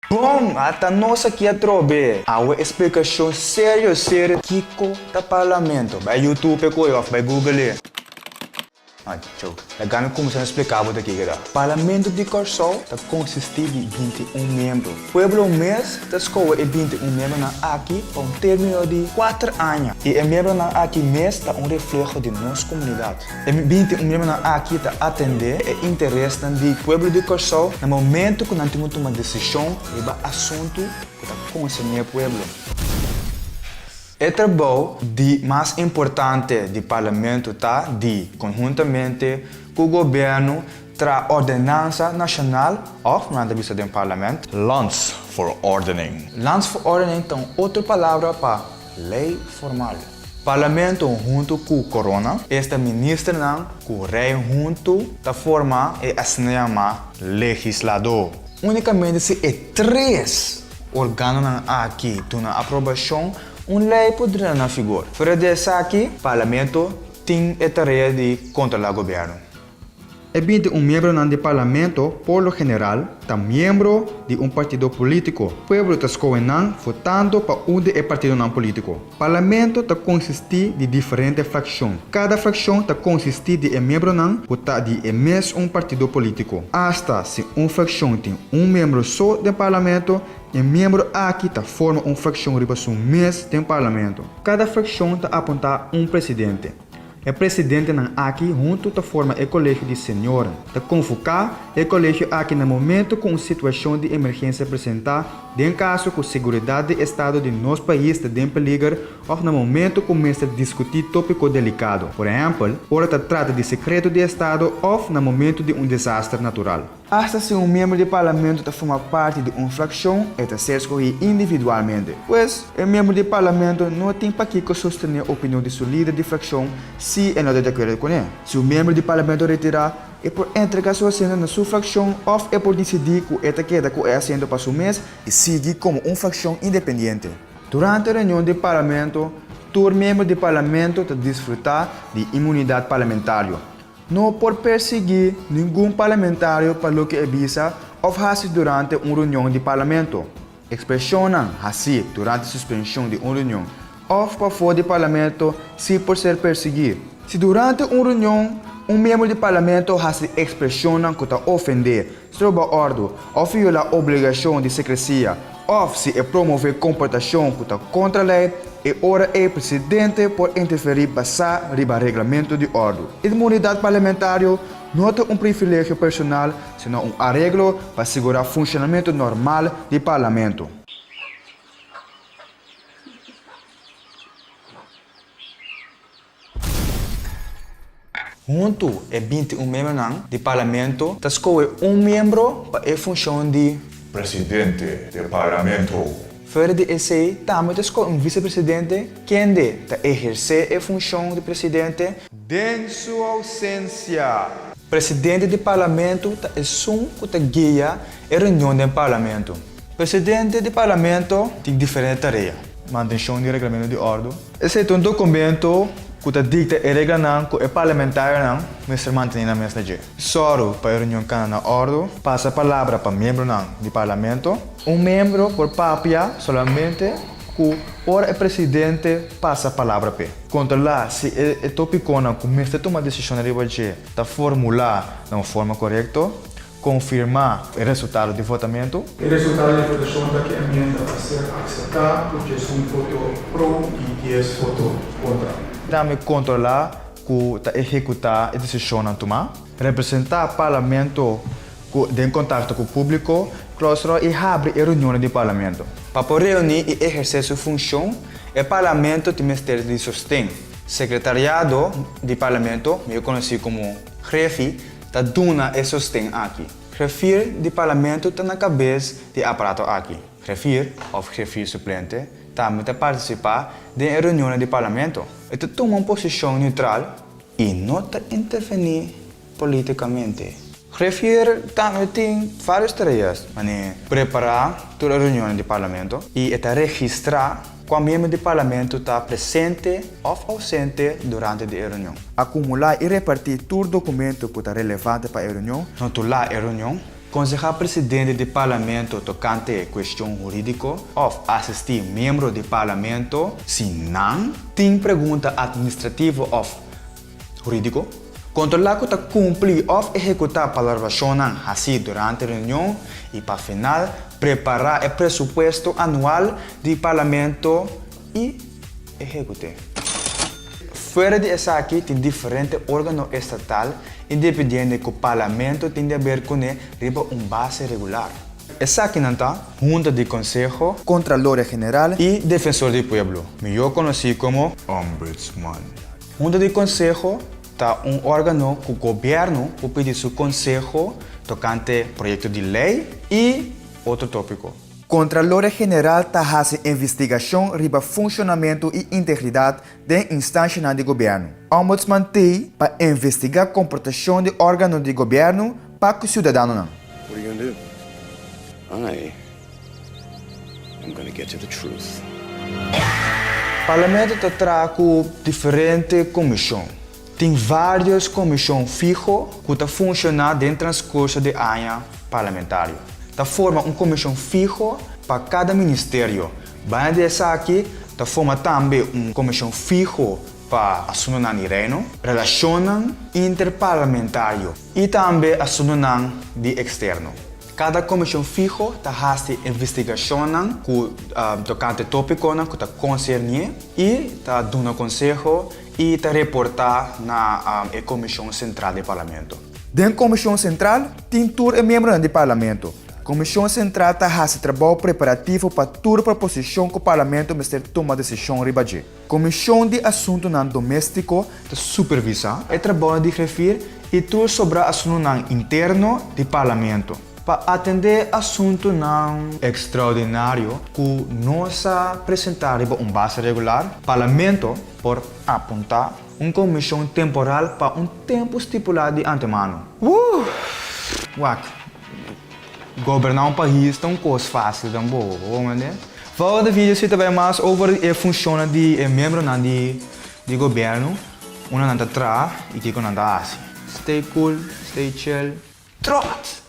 Bom, até nós aqui a trobe. A explicação séria Kiko da parlamento. Vai YouTube ou vai Google. Joke. Agora começando a explicar o que é. Parlamento de Corsol consiste de 21 membros. Pueblo mês da escola é 21 membros aqui por um término de 4 anos. E os membros aqui mês é um reflexo de nossa comunidade. E 21 membros aqui está atender o interesse do Pueblo de Corsol no momento que nós temos uma decisão sobre o assunto que concerne o Pueblo. O trabalho mais importante do parlamento está de, conjuntamente com o governo, tra ordenança nacional, ou, na vista do parlamento, Lands for Ordening. Lands for Ordening tem outra palavra para lei formal. Parlamento junto com o corona, esta ministra não, com o rei junto da forma e assinama legislador. Unicamente se é 3 órgãos aqui, na aprovação, lei poderá na figura. Fora dessa aqui, o parlamento tem a tarefa de controlar o governo. E 21 membros do parlamento, por lo general, são membros de partido político. O povo está escolhendo, votando para partido não político. O parlamento consiste de diferentes facções. Cada facção consiste de membros votar de mesmo partido político. Hasta se facção tem membro só do parlamento, e membro aqui forma uma facção riba o mês do parlamento. Cada facção aponta presidente. O presidente aqui junto forma o colégio de senhora. Convocar o colégio aqui no momento com uma situação de emergência apresentada, em caso que a segurança do estado de nosso país está em perigo, ou no momento começa a discutir tópico delicado. Por exemplo, ora trata de secreto de estado ou no momento de desastre natural. Hasta se membro do parlamento forma parte de uma facção, é ser escolhido individualmente. Pois, o membro do parlamento não tem para que sostener a opinião de seu líder de facção se ele não está de acordo com ele. Se o membro do parlamento retirar, é por entregar sua assento na sua facção ou é por decidir que ele queda com o assento para o mês e seguir como uma facção independente. Durante a reunião do parlamento, todo membro do parlamento desfrutar de imunidade parlamentar. Não pode perseguir nenhum parlamentário para o que avisa ou faz durante uma reunião de parlamento. Expressão assim durante a suspensão de uma reunião ou para fora do parlamento se por ser perseguido. Se durante uma reunião membro do parlamento faz expressão que está ofender, sobre a ordem ou viola a obrigação de secrecia ou se promover comportação que está contra a lei, e ora o presidente pode interferir passar riba regulamento de ordem. A imunidade parlamentar não é um privilégio personal, senão um arreglo para assegurar o funcionamento normal do parlamento. Junto a 21 membros do parlamento, escolhe membro para a função de Presidente do Parlamento. Fora de esse, também escolhe vice-presidente, quem exerce a função de presidente em sua ausência. Presidente do parlamento é que guia a reunião do parlamento. Presidente do parlamento tem diferentes tarefas. Manutenção do regulamento de ordem. Esse é um documento que dicta a regra que o parlamentar vai manter na mesa de. Soro para a reunião na ordem, passa a palavra para membro do parlamento. Membro por papia solamente que ora o presidente passa a palavra para. Controlar se o tópico que começa a tomar decisão de está formular de uma forma correta, confirmar o resultado do votamento. O resultado da votação da que a emenda vai ser aceitada, porque é um voto pro e 10 votos contra. Também controlar que executar a decisão a tomar, representar o parlamento em contato com o público, claustrar e abrir a reunião do parlamento. Para reunir e exercer sua função, o parlamento tem ministério de sustento. Secretariado do parlamento, meio conhecido como GREFI, está dando esse sustento aqui. GREFIR do parlamento está na cabeça do aparato aqui. GREFIR, ou GREFIR suplente, também participa da reunião do parlamento. Ele toma uma posição neutral e não intervém politicamente. Refere também tem várias tarefas, preparar toda a reunião do parlamento e registrar qual membro do parlamento está presente ou ausente durante a reunião. Acumular e repartir todo documento que está relevante para a reunião, notular a reunião, Concejal presidente do parlamento tocante questão jurídico of assistir membro do parlamento se não tem pergunta administrativa of jurídico. Controlar que cumprir of executar palavração assim durante a reunião e para final preparar o presupuesto anual do parlamento e executar. Fora de isso aqui, tem diferentes órgãos estatais independentes que o parlamento tem a ver com base regular. Essa aqui não está, Junta de Conselho, Contralor General e Defensor do Pueblo, melhor conhecido como Ombudsman. Junta de Conselho está órgão que o governo pede seu conselho tocante projeto de lei e outro tópico. Contralor General está fazendo investigação sobre funcionamento e integridade da instância de governo. Ombudsman tem para investigar a comportação de órgãos de governo para o cidadão. What are you gonna do? I am gonna get to the truth. O parlamento está trazendo diferentes comissões. Tem várias comissões fixas que estão funcionando dentro do transcurso do ano parlamentar. Está forma comissão fixa para cada ministério. Bem dessa aqui, está forma também comissão fixa para assuntos no reino, relações interparlamentárias e também assuntos de externo. Cada comissão fixa está fazendo investigação tocante tópico que está concernente e está dando conselho e está reportar na comissão central do parlamento. Dentro da comissão central, tem todos os membros do parlamento. A Comissão Central está fazendo trabalho preparativo para toda a proposição que o Parlamento vai tomar decisão sobre. A Comissão de Assuntos Domésticos está supervisando o trabalho de refir e tudo sobre assuntos internos do Parlamento. Para atender assuntos extraordinários que nós apresentamos base regular, o Parlamento pode apontar uma comissão temporal para tempo estipulado de antemano. Governar país é uma coisa fácil também, né? Volgende vídeo se também mais over a função de membro do governo, uma nanda atrás e que nanda assim. Stay cool, stay chill, trot!